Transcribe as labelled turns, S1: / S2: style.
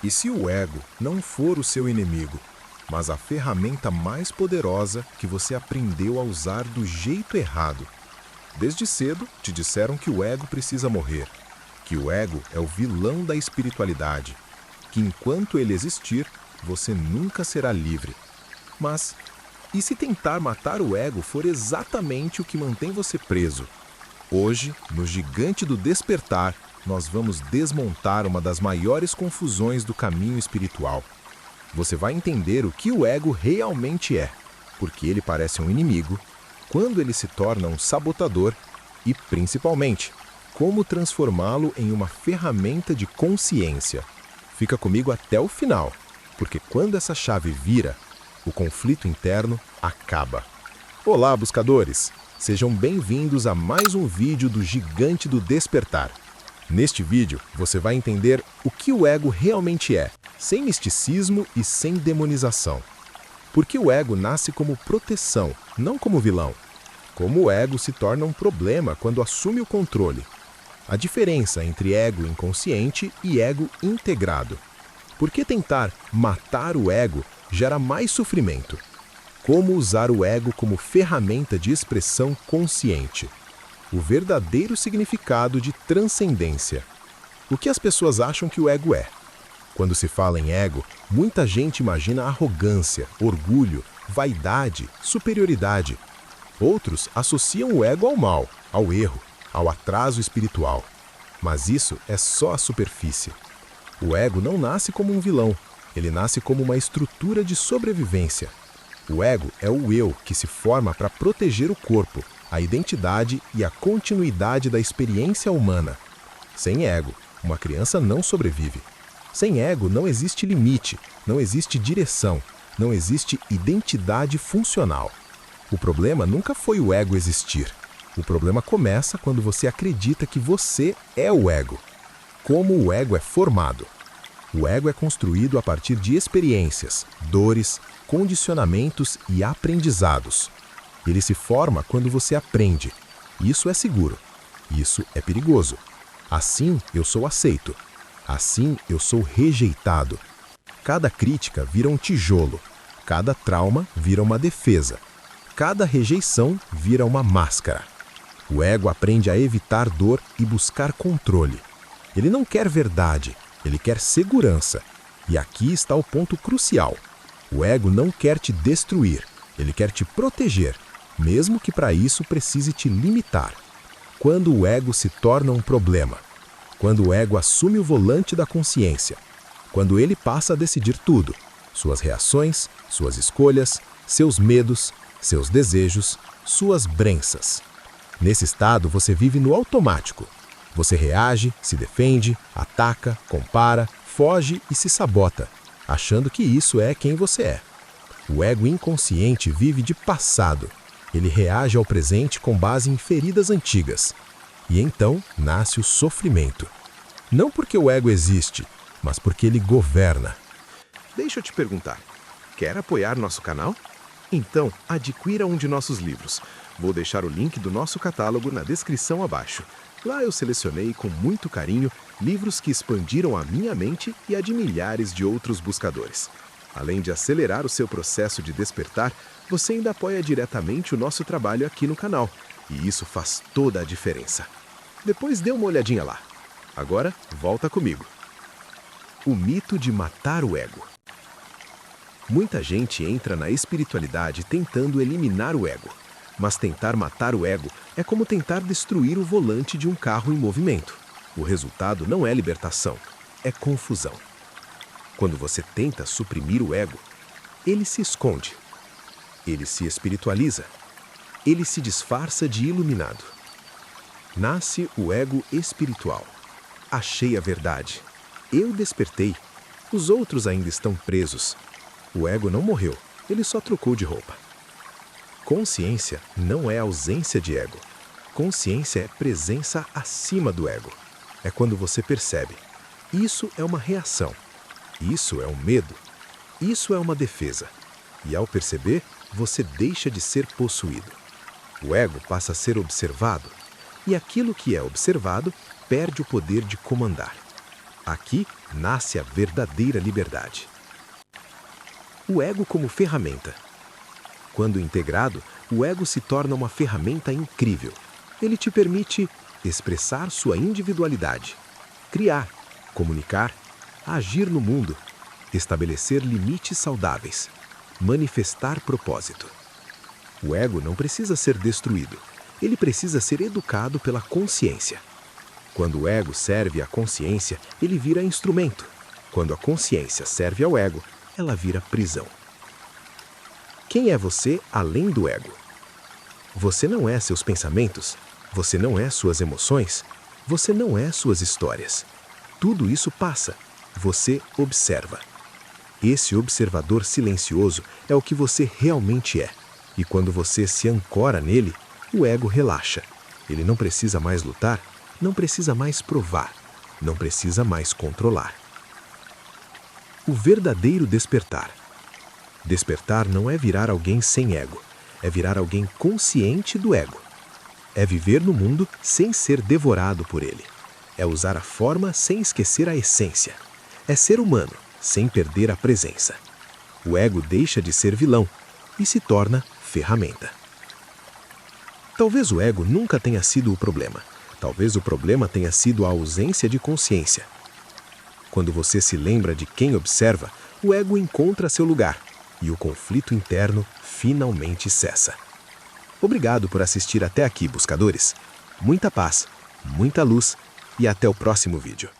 S1: E se o ego não for o seu inimigo, mas a ferramenta mais poderosa que você aprendeu a usar do jeito errado? Desde cedo te disseram que o ego precisa morrer, que o ego é o vilão da espiritualidade, que enquanto ele existir, você nunca será livre. Mas e se tentar matar o ego for exatamente o que mantém você preso? Hoje, no Gigante do Despertar, nós vamos desmontar uma das maiores confusões do caminho espiritual. Você vai entender o que o ego realmente é, porque ele parece um inimigo, quando ele se torna um sabotador e, principalmente, como transformá-lo em uma ferramenta de consciência. Fica comigo até o final, porque quando essa chave vira, o conflito interno acaba. Olá, buscadores! Sejam bem-vindos a mais um vídeo do Gigante do Despertar. Neste vídeo, você vai entender o que o ego realmente é, sem misticismo e sem demonização. Porque o ego nasce como proteção, não como vilão. Como o ego se torna um problema quando assume o controle. A diferença entre ego inconsciente e ego integrado. Por que tentar matar o ego gera mais sofrimento? Como usar o ego como ferramenta de expressão consciente? O verdadeiro significado de transcendência. O que as pessoas acham que o ego é? Quando se fala em ego, muita gente imagina arrogância, orgulho, vaidade, superioridade. Outros associam o ego ao mal, ao erro, ao atraso espiritual. Mas isso é só a superfície. O ego não nasce como um vilão, ele nasce como uma estrutura de sobrevivência. O ego é o eu que se forma para proteger o corpo, a identidade e a continuidade da experiência humana. Sem ego, uma criança não sobrevive. Sem ego não existe limite, não existe direção, não existe identidade funcional. O problema nunca foi o ego existir. O problema começa quando você acredita que você é o ego. Como o ego é formado? O ego é construído a partir de experiências, dores, condicionamentos e aprendizados. Ele se forma quando você aprende. Isso é seguro. Isso é perigoso. Assim eu sou aceito. Assim eu sou rejeitado. Cada crítica vira um tijolo. Cada trauma vira uma defesa. Cada rejeição vira uma máscara. O ego aprende a evitar dor e buscar controle. Ele não quer verdade, ele quer segurança. E aqui está o ponto crucial. O ego não quer te destruir, ele quer te proteger, mesmo que para isso precise te limitar. Quando o ego se torna um problema, quando o ego assume o volante da consciência, quando ele passa a decidir tudo, suas reações, suas escolhas, seus medos, seus desejos, suas crenças. Nesse estado, você vive no automático. Você reage, se defende, ataca, compara, foge e se sabota, achando que isso é quem você é. O ego inconsciente vive de passado. Ele reage ao presente com base em feridas antigas. E então nasce o sofrimento. Não porque o ego existe, mas porque ele governa.
S2: Deixa eu te perguntar, quer apoiar nosso canal? Então, adquira um de nossos livros. Vou deixar o link do nosso catálogo na descrição abaixo. Lá eu selecionei com muito carinho livros que expandiram a minha mente e a de milhares de outros buscadores. Além de acelerar o seu processo de despertar, você ainda apoia diretamente o nosso trabalho aqui no canal. E isso faz toda a diferença. Depois dê uma olhadinha lá. Agora, volta comigo. O mito de matar o ego. Muita gente entra na espiritualidade tentando eliminar o ego. Mas tentar matar o ego é como tentar destruir o volante de um carro em movimento. O resultado não é libertação, é confusão. Quando você tenta suprimir o ego, ele se esconde. Ele se espiritualiza. Ele se disfarça de iluminado. Nasce o ego espiritual. Achei a verdade. Eu despertei. Os outros ainda estão presos. O ego não morreu, ele só trocou de roupa. Consciência não é ausência de ego. Consciência é presença acima do ego. É quando você percebe. Isso é uma reação. Isso é um medo. Isso é uma defesa. E ao perceber, você deixa de ser possuído. O ego passa a ser observado. E aquilo que é observado perde o poder de comandar. Aqui nasce a verdadeira liberdade. O ego como ferramenta. Quando integrado, o ego se torna uma ferramenta incrível. Ele te permite expressar sua individualidade, criar, comunicar, agir no mundo, estabelecer limites saudáveis, manifestar propósito. O ego não precisa ser destruído, ele precisa ser educado pela consciência. Quando o ego serve à consciência, ele vira instrumento. Quando a consciência serve ao ego, ela vira prisão. Quem é você além do ego? Você não é seus pensamentos, você não é suas emoções, você não é suas histórias. Tudo isso passa, você observa. Esse observador silencioso é o que você realmente é. E quando você se ancora nele, o ego relaxa. Ele não precisa mais lutar, não precisa mais provar, não precisa mais controlar. O verdadeiro despertar. Despertar não é virar alguém sem ego, é virar alguém consciente do ego. É viver no mundo sem ser devorado por ele. É usar a forma sem esquecer a essência. É ser humano, sem perder a presença. O ego deixa de ser vilão e se torna ferramenta. Talvez o ego nunca tenha sido o problema. Talvez o problema tenha sido a ausência de consciência. Quando você se lembra de quem observa, o ego encontra seu lugar e o conflito interno finalmente cessa. Obrigado por assistir até aqui, buscadores. Muita paz, muita luz e até o próximo vídeo.